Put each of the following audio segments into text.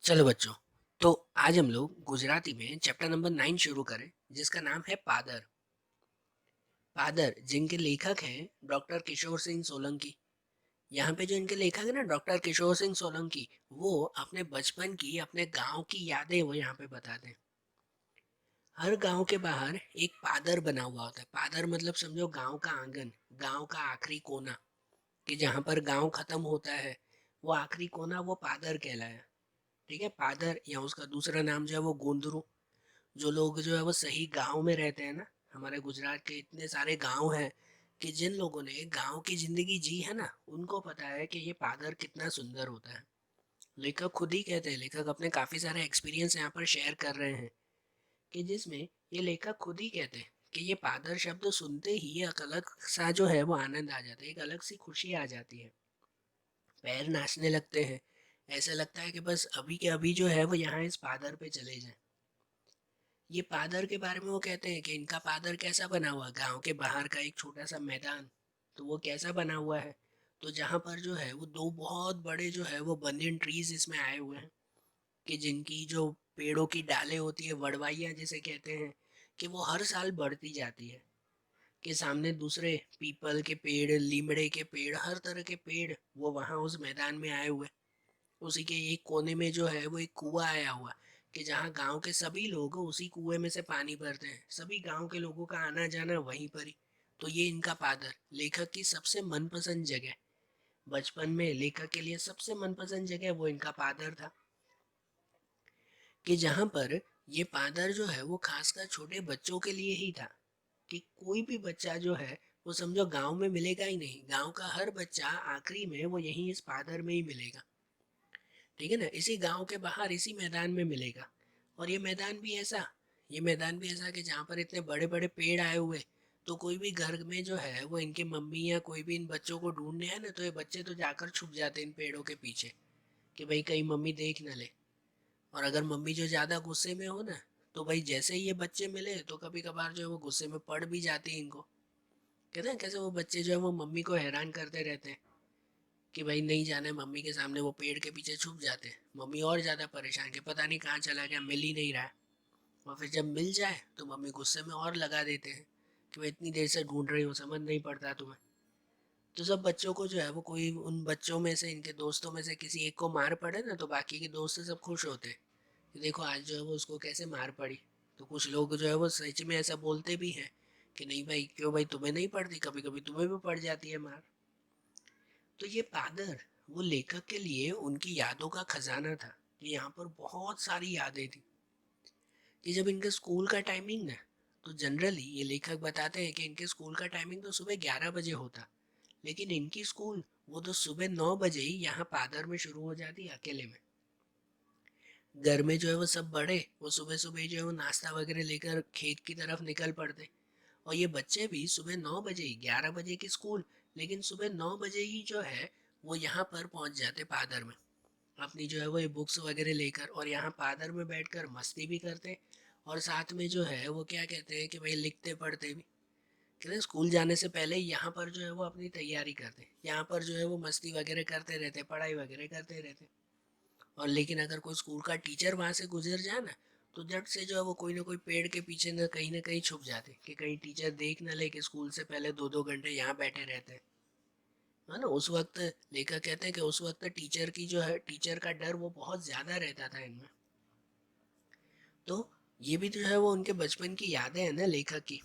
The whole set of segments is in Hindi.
चलो बच्चों, तो आज हम लोग गुजराती में चैप्टर नंबर 9 शुरू करें, जिसका नाम है पादर। पादर जिनके लेखक हैं डॉक्टर किशोर सिंह सोलंकी। यहाँ पे जो इनके लेखक है ना, डॉक्टर किशोर सिंह सोलंकी, वो अपने बचपन की, अपने गांव की यादें वो यहाँ पे बताते हैं। हर गांव के बाहर एक पादर बना हुआ होता है। पादर मतलब समझो गांव का आंगन, गांव का आखिरी कोना, कि जहाँ पर गांव खत्म होता है, वो आखिरी कोना वो पादर कहलाया। ठीक है, पादर या उसका दूसरा नाम जो है वो गोंदरू। जो लोग जो है वो सही गांव में रहते हैं ना, हमारे गुजरात के इतने सारे गांव हैं कि जिन लोगों ने गांव की जिंदगी जी है ना, उनको पता है कि ये पादर कितना सुंदर होता है। लेखक खुद ही कहते हैं, लेखक अपने काफी सारे एक्सपीरियंस यहाँ पर शेयर कर रहे हैं, कि जिसमें ये लेखक खुद ही कहते हैं कि ये पादर शब्द सुनते ही एक अलग सा जो है वो आनंद आ जाता है, एक अलग सी खुशी आ जाती है। पैर नाचने लगते हैं, ऐसा लगता है कि बस अभी के अभी जो है वो यहाँ इस पादर पे चले जाएं। ये पादर के बारे में वो कहते हैं कि इनका पादर कैसा बना हुआ, गांव के बाहर का एक छोटा सा मैदान, तो वो कैसा बना हुआ है, तो जहाँ पर जो है वो दो बहुत बड़े जो है वो बनियन ट्रीज इसमें आए हुए हैं, कि जिनकी जो पेड़ों की डालें होती है, वड़वाइयाँ जिसे कहते हैं, कि वो हर साल बढ़ती जाती है। कि सामने दूसरे पीपल के पेड़, लीमड़े के पेड़, हर तरह के पेड़ वो वहाँ उस मैदान में आए हुए। उसी के एक कोने में जो है वो एक कुआं आया हुआ, कि जहाँ गांव के सभी लोग उसी कुएं में से पानी भरते हैं, सभी गांव के लोगों का आना जाना वहीं पर ही। तो ये इनका पादर लेखक की सबसे मनपसंद जगह, बचपन में लेखक के लिए सबसे मनपसंद जगह वो इनका पादर था। कि जहाँ पर ये पादर जो है वो खासकर छोटे बच्चों के लिए ही था, कि कोई भी बच्चा जो है वो समझो गांव में मिलेगा ही नहीं, गांव का हर बच्चा आखिरी में वो यहीं इस पादर में ही मिलेगा। ठीक है ना, इसी गांव के बाहर इसी मैदान में मिलेगा। और ये मैदान भी ऐसा कि जहाँ पर इतने बड़े बड़े पेड़ आए हुए, तो कोई भी घर में जो है वो इनकी मम्मी या कोई भी इन बच्चों को ढूंढने है ना, तो ये बच्चे तो जाकर छुप जाते हैं इन पेड़ों के पीछे, कि भाई कहीं मम्मी देख न ले। और अगर मम्मी जो ज़्यादा गुस्से में हो ना, तो भाई जैसे ही ये बच्चे मिले तो कभी कभार जो है वो गुस्से में पड़ भी जाती है इनको। कहते हैं कैसे वो बच्चे जो है वो मम्मी को हैरान करते रहते हैं, कि भाई नहीं जाने मम्मी के सामने, वो पेड़ के पीछे छुप जाते हैं। मम्मी और ज़्यादा परेशान कि पता नहीं कहाँ चला गया, मिल ही नहीं रहा है। और फिर जब मिल जाए तो मम्मी गुस्से में और लगा देते हैं, कि मैं इतनी देर से ढूंढ रही हूँ, समझ नहीं पड़ता तुम्हें। तो सब बच्चों को जो है वो, कोई उन बच्चों में से, इनके दोस्तों में से किसी एक को मार पड़े ना, तो बाकी के दोस्त सब खुश होते हैं कि देखो आज जो है वो उसको कैसे मार पड़ी। तो कुछ लोग जो है वो सच में ऐसा बोलते भी हैं कि नहीं भाई, क्यों भाई, तुम्हें नहीं पड़ती, कभी कभी तुम्हें भी पड़ जाती है मार। तो ये पादर वो लेखक के लिए उनकी यादों का खजाना था, कि यहाँ पर बहुत सारी यादें थी। कि जब इनके स्कूल का टाइमिंग ना, तो जनरली ये लेखक बताते हैं कि इनके स्कूल का टाइमिंग तो सुबह 11 बजे होता, लेकिन इनकी स्कूल वो तो सुबह 9 बजे ही यहाँ पादर में शुरू हो जाती अकेले में। घर में जो है वो सब बड़े, वो सुबह सुबह जो है वो नाश्ता वगैरह लेकर खेत की तरफ निकल पड़ते। और ये बच्चे भी सुबह 9 बजे ही, 11 बजे की स्कूल, लेकिन सुबह 9 बजे ही जो है वो यहाँ पर पहुँच जाते पादर में, अपनी जो है वो ये बुक्स वगैरह लेकर, और यहाँ पादर में बैठकर मस्ती भी करते। और साथ में जो है वो क्या कहते हैं कि भाई लिखते पढ़ते भी। कहते हैं स्कूल जाने से पहले यहाँ पर जो है वो अपनी तैयारी करते, यहाँ पर जो है वो मस्ती वगैरह करते रहते, पढ़ाई वगैरह करते रहते। और लेकिन अगर कोई स्कूल का टीचर वहाँ से गुजर जाए ना, तो झट से जो है वो कोई ना कोई पेड़ के पीछे न कहीं छुप जाते, कि कहीं टीचर देख न ले कि स्कूल से पहले 2-2 घंटे यहाँ बैठे रहते हैं। है ना, उस वक्त लेखक कहते हैं कि उस वक्त टीचर की जो है, टीचर का डर वो बहुत ज़्यादा रहता था इनमें। तो ये भी जो है वो उनके बचपन की यादें हैं ना लेखक की।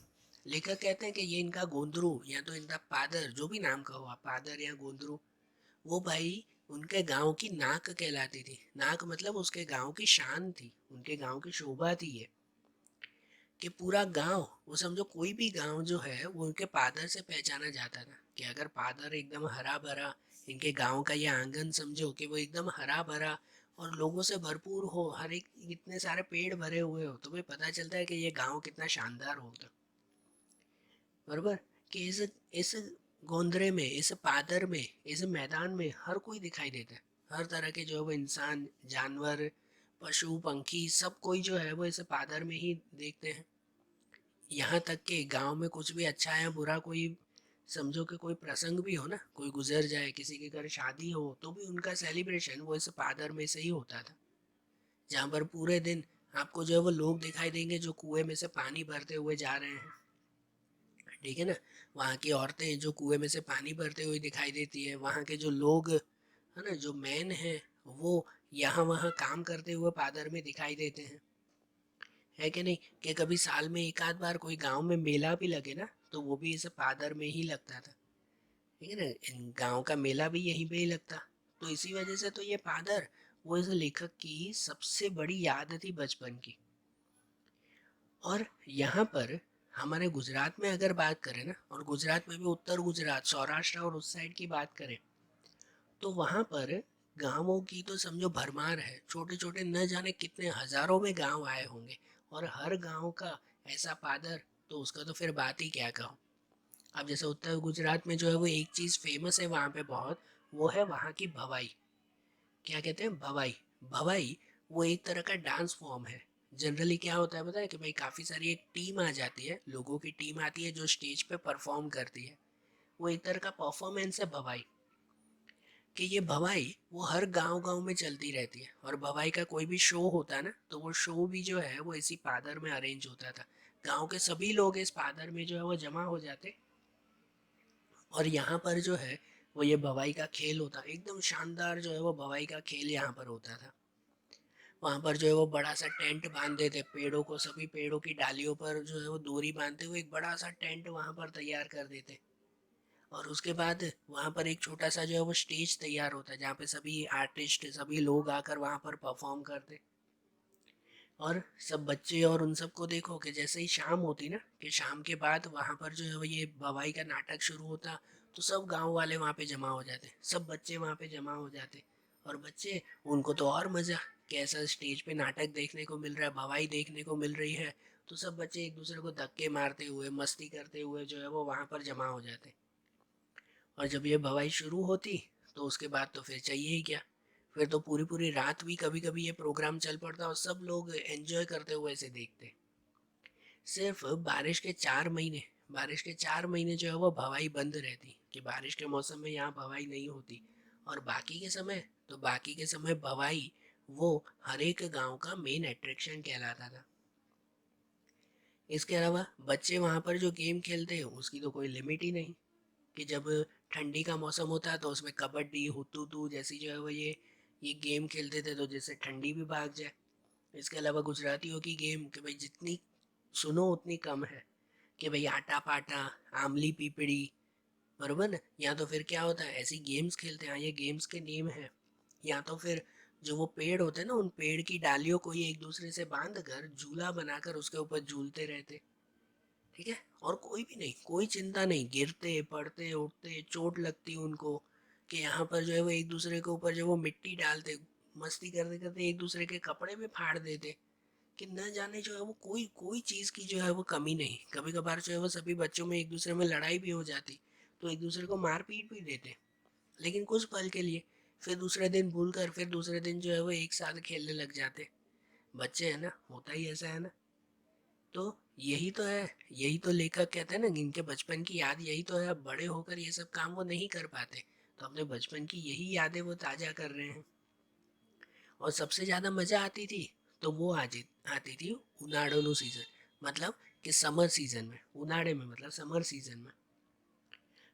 लेखक कहते हैं कि ये इनका गोंदरू या तो इनका पादर, जो भी नाम कहो आप, पादर या गोंदरू, वो भाई उनके गांव की नाक कहलाती थी। नाक मतलब उसके गांव की शान थी, उनके गांव की शोभा थी ये। कि पूरा गांव, वो समझो कोई भी गांव जो है वो उनके पादर से पहचाना जाता था, कि अगर पादर एकदम हरा भरा, इनके गांव का ये आंगन समझो कि वो एकदम हरा भरा और लोगों से भरपूर हो, हर एक इतने सारे पेड़ भरे हुए हो, तो भाई पता चलता है कि ये गांव कितना शानदार होगा। बरोबर, कि इस गोंदरे में, इस पादर में, इस मैदान में हर कोई दिखाई देता है। हर तरह के जो है वो इंसान, जानवर, पशु पंखी, सब कोई जो है वो इस पादर में ही देखते हैं। यहाँ तक कि गांव में कुछ भी अच्छा या बुरा, कोई समझो कि कोई प्रसंग भी हो ना, कोई गुजर जाए, किसी के घर शादी हो, तो भी उनका सेलिब्रेशन वो इस पादर में से ही होता था। जहाँ पर पूरे दिन आपको जो है वो लोग दिखाई देंगे जो कुएं में से पानी भरते हुए जा रहे हैं, ठीक है ना। वहाँ की औरतें जो कुएं में से पानी भरते हुए दिखाई देती है, वहाँ के जो लोग है ना, जो मैन है, वो यहाँ वहाँ काम करते हुए पादर में दिखाई देते हैं, है कि नहीं। कि कभी साल में एक आध बार कोई गांव में मेला भी लगे ना, तो वो भी इसे पादर में ही लगता था, ठीक है ना। गांव का मेला भी यहीं पे ही लगता। तो इसी वजह से तो ये पादर वो इस लेखक की सबसे बड़ी याद थी बचपन की। और यहाँ पर हमारे गुजरात में अगर बात करें ना, और गुजरात में भी उत्तर गुजरात, सौराष्ट्र और उस साइड की बात करें, तो वहाँ पर गांवों की तो समझो भरमार है। छोटे छोटे न जाने कितने हजारों में गांव आए होंगे, और हर गांव का ऐसा पादर, तो उसका तो फिर बात ही क्या कहूँ। अब जैसे उत्तर गुजरात में जो है वो एक चीज़ फेमस है वहाँ पे बहुत, वो है वहाँ की भवाई। क्या कहते हैं, भवाई। भवाई वो एक तरह का डांस फॉर्म है। जनरली क्या होता है पता है, कि भाई काफ़ी सारी एक टीम आ जाती है, लोगों की टीम आती है जो स्टेज पे परफॉर्म करती है। वो एक तरह का परफॉर्मेंस है भवाई। कि ये भवाई वो हर गांव गांव में चलती रहती है, और भवाई का कोई भी शो होता है ना, तो वो शो भी जो है वो इसी पादर में अरेंज होता था। गांव के सभी लोग इस पादर में जो है वो जमा हो जाते, और यहाँ पर जो है वो ये भवाई का खेल होता, एकदम शानदार जो है वो भवाई का खेल यहाँ पर होता था। वहाँ पर जो है वो बड़ा सा टेंट बांधते थे, पेड़ों को, सभी पेड़ों की डालियों पर जो है वो डोरी बांधते हुए एक बड़ा सा टेंट वहाँ पर तैयार कर देते। और उसके बाद वहाँ पर एक छोटा सा जो है वो स्टेज तैयार होता है, जहाँ पे सभी आर्टिस्ट, सभी लोग आकर वहाँ पर परफॉर्म करते। और सब बच्चे और उन सबको देखो कि जैसे ही शाम होती ना, कि शाम के बाद वहाँ पर जो है वो ये भवाई का नाटक शुरू होता, तो सब गांव वाले वहाँ पे जमा हो जाते, सब बच्चे वहाँ पे जमा हो जाते। और बच्चे, उनको तो और मज़ा, कैसा स्टेज पे नाटक देखने को मिल रहा है, भवाई देखने को मिल रही है। तो सब बच्चे एक दूसरे को धक्के मारते हुए, मस्ती करते हुए जो है वो वहाँ पर जमा हो जाते। और जब ये भवाई शुरू होती, तो उसके बाद तो फिर चाहिए ही क्या। फिर तो पूरी पूरी रात भी कभी कभी ये प्रोग्राम चल पड़ता, और सब लोग एंजॉय करते हुए इसे देखते। सिर्फ बारिश के 4 महीने जो है वो भवाई बंद रहती, कि बारिश के मौसम में यहाँ भवाई नहीं होती। और बाकी के समय, तो बाकी के समय भवाई वो हर एक गांव का मेन अट्रैक्शन कहलाता था। इसके अलावा बच्चे वहाँ पर जो गेम खेलते हैं उसकी तो कोई लिमिट ही नहीं। कि जब ठंडी का मौसम होता है तो उसमें कबड्डी, हुतूतू जैसी जो है वो ये गेम खेलते थे, तो जिससे ठंडी भी भाग जाए। इसके अलावा गुजरातियों की गेम, कि भाई जितनी सुनो उतनी कम है। कि भाई आटा पाटा, आमली पीपड़ी, बरोबर ना। या तो फिर क्या होता है, ऐसी गेम्स खेलते हैं, हाँ, ये गेम्स के नेम है। या तो फिर जो वो पेड़ होते हैं ना, उन पेड़ की डालियों को ये एक दूसरे से बांध कर झूला बनाकर उसके ऊपर झूलते रहते, ठीक है। और कोई भी नहीं, कोई चिंता नहीं, गिरते पड़ते उठते, चोट लगती उनको। कि यहाँ पर जो है वो एक दूसरे के ऊपर जो वो मिट्टी डालते, मस्ती करते करते एक दूसरे के कपड़े में फाड़ देते। कि न जाने जो है वो कोई कोई चीज़ की जो है वो कमी नहीं। कभी कभार जो है वो सभी बच्चों में एक दूसरे में लड़ाई भी हो जाती, तो एक दूसरे को मार पीट भी देते, लेकिन कुछ पल के लिए। फिर दूसरे दिन भूल कर फिर दूसरे दिन जो है वो एक साथ खेलने लग जाते। बच्चे हैं ना, होता ही ऐसा है ना। तो यही तो है, यही तो लेखक कहते हैं ना, इनके बचपन की याद यही तो है। अब बड़े होकर ये सब काम वो नहीं कर पाते, तो अपने बचपन की यही यादें वो ताज़ा कर रहे हैं। और सबसे ज़्यादा मज़ा आती थी, तो वो आती थी उनाड़ोनु सीज़न, मतलब कि समर सीज़न में, उनाड़े में मतलब समर सीज़न में।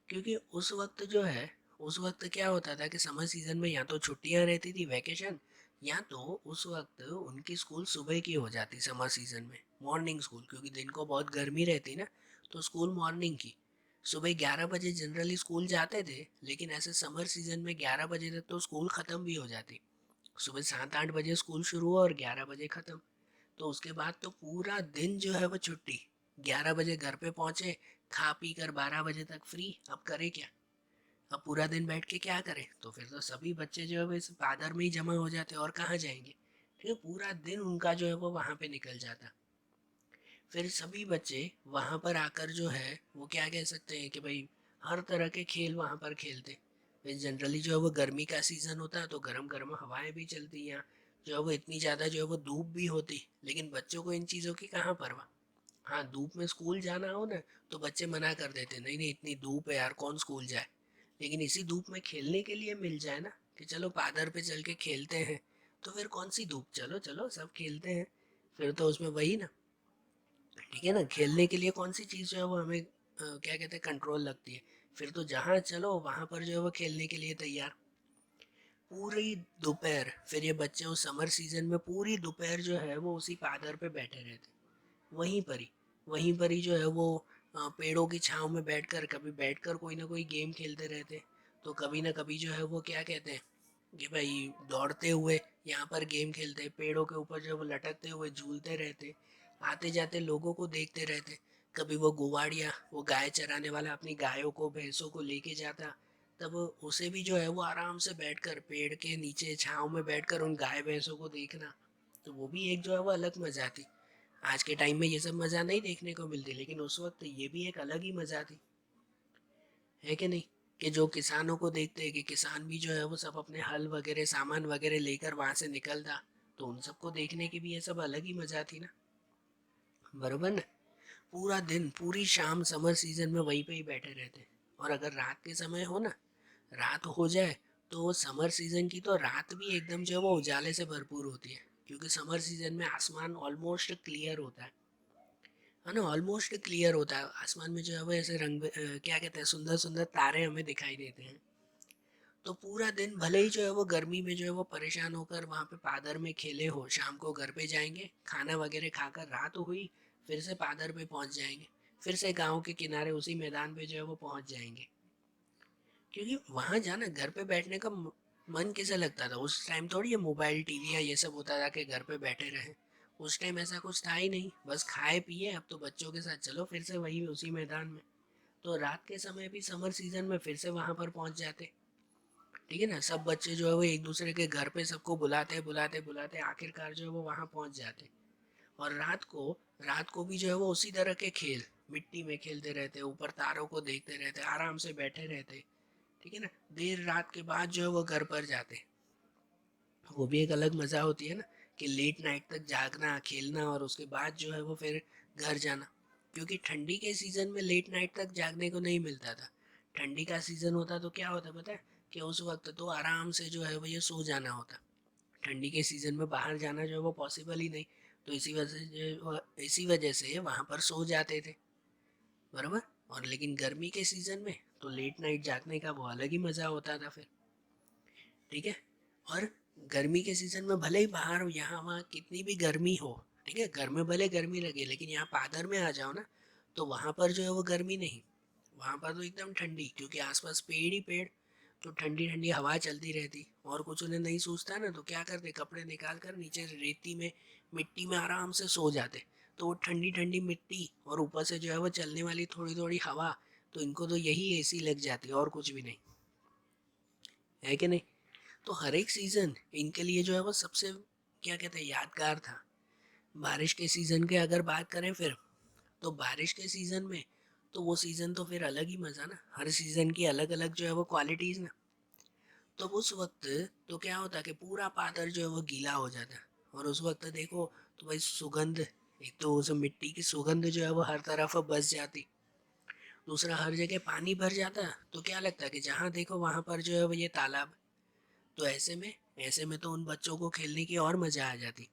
क्योंकि उस वक्त जो है, उस वक्त क्या होता था कि समर सीज़न में या तो छुट्टियां रहती थी, वैकेशन, या तो उस वक्त उनकी स्कूल सुबह की हो जाती समर सीज़न में, मॉर्निंग स्कूल, क्योंकि दिन को बहुत गर्मी रहती ना। तो स्कूल मॉर्निंग की, सुबह 11 बजे जनरली स्कूल जाते थे, लेकिन ऐसे समर सीज़न में 11 बजे तक तो स्कूल ख़त्म भी हो जाती। सुबह 7-8 बजे स्कूल शुरू हुआ और 11 बजे ख़त्म। तो उसके बाद तो पूरा दिन जो है वो छुट्टी। 11 बजे घर पे पहुंचे, खा पी कर 12 बजे तक फ्री। अब करे क्या, अब पूरा दिन बैठ के क्या करें। तो फिर तो सभी बच्चे जो है वो इस पादर में ही जमा हो जाते, और कहाँ जाएंगे। ठीक है, पूरा दिन उनका जो है वो वहाँ पे निकल जाता। फिर सभी बच्चे वहाँ पर आकर जो है वो क्या कह सकते हैं, कि भाई हर तरह के खेल वहाँ पर खेलते। फिर जनरली जो है वो गर्मी का सीज़न होता है, तो गर्म गर्म हवाएं भी चलती हैं। जो है वो इतनी ज़्यादा जो है वो धूप भी होती, लेकिन बच्चों को इन चीज़ों की कहाँ परवाह। हाँ, धूप में स्कूल जाना हो ना, तो बच्चे मना कर देते, नहीं नहीं इतनी धूप है यार, कौन स्कूल जाए। लेकिन इसी धूप में खेलने के लिए मिल जाए ना, कि चलो पादर पे चल के खेलते हैं, तो फिर कौन सी धूप, चलो चलो सब खेलते हैं। फिर तो उसमें वही ना, ठीक है ना, खेलने के लिए कौन सी चीज़ जो है वो हमें क्या कहते हैं कंट्रोल लगती है। फिर तो जहाँ चलो वहाँ पर जो है वो खेलने के लिए तैयार। पूरी दोपहर फिर ये बच्चे उस समर सीजन में पूरी दोपहर जो है वो उसी पादर पे बैठे रहते, वहीं पर ही जो है वो पेड़ों की छांव में बैठकर, कभी बैठकर कोई ना कोई गेम खेलते रहते, तो कभी ना कभी जो है वो क्या कहते हैं कि भाई दौड़ते हुए यहाँ पर गेम खेलते, पेड़ों के ऊपर जो है वो लटकते हुए झूलते रहते, आते जाते लोगों को देखते रहते। कभी वो गुवाड़िया, वो गाय चराने वाला अपनी गायों को भैंसों को लेके जाता, तब उसे भी जो है वो आराम से बैठकर पेड़ के नीचे छांव में बैठकर उन गाय भैंसों को देखना, तो वो भी एक जो है वो अलग मजा थी। आज के टाइम में ये सब मजा नहीं देखने को मिलती, लेकिन उस वक्त ये भी एक अलग ही मजा थी, है कि नहीं। कि जो किसानों को देखते हैं कि किसान भी जो है वो सब अपने हल वगैरह सामान वगैरह लेकर वहां से निकलता, तो उन सबको देखने की भी ये सब अलग ही मजा थी ना, बरोबर ना। पूरा दिन पूरी शाम समर सीजन में वहीं पे ही बैठे रहते। और अगर रात के समय हो ना, रात हो जाए, तो समर सीजन की तो रात भी एकदम जो है वो उजाले से भरपूर होती है, क्योंकि समर सीजन में आसमान ऑलमोस्ट क्लियर होता है ना, ऑलमोस्ट क्लियर होता है आसमान में जो है वो ऐसे क्या कहते हैं सुंदर सुंदर तारे हमें दिखाई देते हैं। तो पूरा दिन भले ही जो है वो गर्मी में जो है वो परेशान होकर वहाँ पे पादर में खेले हो, शाम को घर पे जाएंगे, खाना वगैरह खाकर रात हुई, फिर से पादर पे पहुँच जाएंगे, फिर से गांव के किनारे उसी मैदान पे जो है वो पहुँच जाएंगे। क्योंकि वहां जाना, घर पे बैठने का मन कैसा लगता था उस टाइम, थोड़ी ये मोबाइल टीवी या ये सब होता था कि घर पे बैठे रहे। उस टाइम ऐसा कुछ था ही नहीं, बस खाए पिए, अब तो बच्चों के साथ चलो फिर से वही उसी मैदान में। तो रात के समय भी समर सीजन में फिर से वहां पर पहुंच जाते, ठीक है ना, सब बच्चे जो है वो एक दूसरे के घर पे सबको बुलाते बुलाते बुलाते आखिरकार जो है वो वहां पहुंच जाते। और रात को भी जो है वो उसी तरह के खेल, मिट्टी में खेलते रहते, ऊपर तारों को देखते रहते, आराम से बैठे रहते, ठीक है ना। देर रात के बाद जो है वो घर पर जाते, वो भी एक अलग मज़ा होती है ना, कि लेट नाइट तक जागना खेलना और उसके बाद जो है वो फिर घर जाना। क्योंकि ठंडी के सीज़न में लेट नाइट तक जागने को नहीं मिलता था। ठंडी का सीज़न होता तो क्या होता पता है, कि उस वक्त तो आराम से जो है वो ये सो जाना होता। ठंडी के सीज़न में बाहर जाना जो है वो पॉसिबल ही नहीं, तो इसी वजह से वहाँ पर सो जाते थे, बराबर। और लेकिन गर्मी के सीज़न में तो लेट नाइट जागने का वो अलग ही मज़ा होता था फिर, ठीक है। और गर्मी के सीजन में भले ही बाहर यहाँ वहाँ कितनी भी गर्मी हो, ठीक है, घर में भले गर्मी लगे, लेकिन यहाँ पादर में आ जाओ ना, तो वहाँ पर जो है वो गर्मी नहीं, वहाँ पर तो एकदम ठंडी, क्योंकि आसपास पेड़ ही पेड़, तो ठंडी ठंडी हवा चलती रहती। और कुछ उन्हें नहीं सूझता ना, तो क्या करते, कपड़े निकाल कर नीचे रेती में मिट्टी में आराम से सो जाते। तो वो ठंडी ठंडी मिट्टी और ऊपर से जो है वो चलने वाली थोड़ी थोड़ी हवा, तो इनको तो यही एसी लग जाती है और कुछ भी नहीं, है कि नहीं। तो हर एक सीज़न इनके लिए जो है वो सबसे क्या कहते हैं यादगार था। बारिश के सीज़न के अगर बात करें फिर, तो बारिश के सीज़न में तो वो सीज़न तो फिर अलग ही मज़ा ना, हर सीज़न की अलग अलग जो है वो क्वालिटीज़ ना। तो उस वक्त तो क्या होता कि पूरा पादर जो है वो गीला हो जाता, और उस वक्त देखो तो भाई सुगंध, एक तो उस मिट्टी की सुगंध जो है वो हर तरफ बस जाती, दूसरा हर जगह पानी भर जाता, तो क्या लगता है कि जहाँ देखो वहाँ पर जो है वो ये तालाब। तो ऐसे में तो उन बच्चों को खेलने की और मज़ा आ जाती,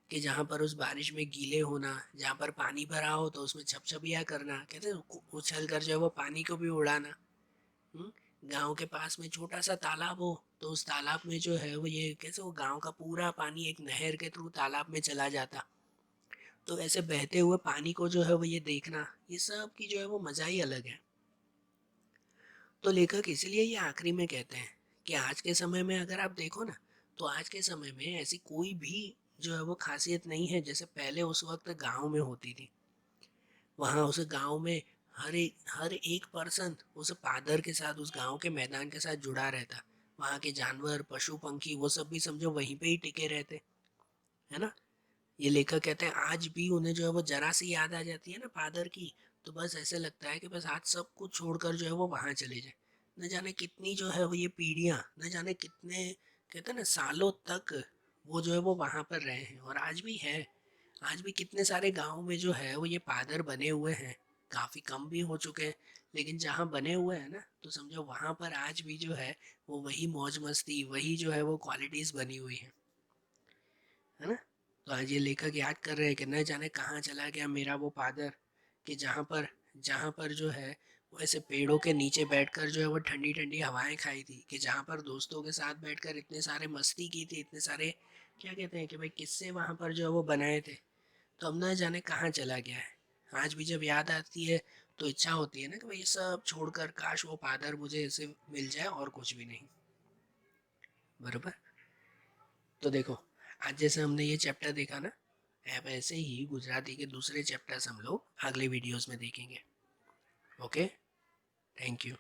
कि जहाँ पर उस बारिश में गीले होना, जहाँ पर पानी भरा हो तो उसमें छपछपिया करना, कहते हैं उछल कर जो है वो पानी को भी उड़ाना। हम्म, गांव के पास में छोटा सा तालाब हो, तो उस तालाब में जो है वो ये कैसे वो गांव का पूरा पानी एक नहर के थ्रू तालाब में चला जाता, तो ऐसे बहते हुए पानी को जो है वो ये देखना, ये सब की जो है वो मज़ा ही अलग है। तो लेखक इसलिए ये आखिरी में कहते हैं कि आज के समय में अगर आप देखो ना, तो आज के समय में ऐसी कोई भी जो है वो खासियत नहीं है जैसे पहले उस वक्त गांव में होती थी। वहाँ उस गांव में हर एक पर्सन उस पादर के साथ, उस गांव के मैदान के साथ जुड़ा रहता। वहाँ के जानवर पशु पंखी वो सब भी समझो वहीं पे ही टिके रहते, है ना। ये लेखक कहते हैं आज भी उन्हें जो है वो जरा सी याद आ जाती है ना पादर की, तो बस ऐसे लगता है कि बस आज सब कुछ छोड़कर जो है वो वहां चले जाए। न जाने कितनी जो है वो ये पीढ़ियां, न जाने कितने कहते हैं ना सालों तक वो जो है वो वहां पर रहे हैं, और आज भी है। आज भी कितने सारे गाँव में जो है वो ये पादर बने हुए हैं, काफ़ी कम भी हो चुके हैं, लेकिन जहाँ बने हुए हैं ना, तो समझो वहाँ पर आज भी जो है वो वही मौज मस्ती, वही जो है वो क्वालिटीज़ बनी हुई है। है ना। तो आज ये लेखक याद कर रहे हैं कि न जाने कहाँ चला गया मेरा वो फादर, कि जहाँ पर जो है वो ऐसे पेड़ों के नीचे बैठकर जो है वो ठंडी ठंडी हवाएं खाई थी, कि जहाँ पर दोस्तों के साथ बैठकर इतने सारे मस्ती की थी, इतने सारे क्या कहते हैं कि भाई किस्से वहाँ पर जो है वो बनाए थे। तो अब न जाने कहाँ चला गया है। आज भी जब याद आती है तो इच्छा होती है ना कि भाई ये सब छोड़कर काश वो फादर मुझे ऐसे मिल जाए और कुछ भी नहीं। बराबर। तो देखो, आज जैसे हमने ये चैप्टर देखा ना, अब ऐसे ही गुजराती के दूसरे चैप्टर्स हम लोग अगले वीडियोस में देखेंगे। Okay, thank you.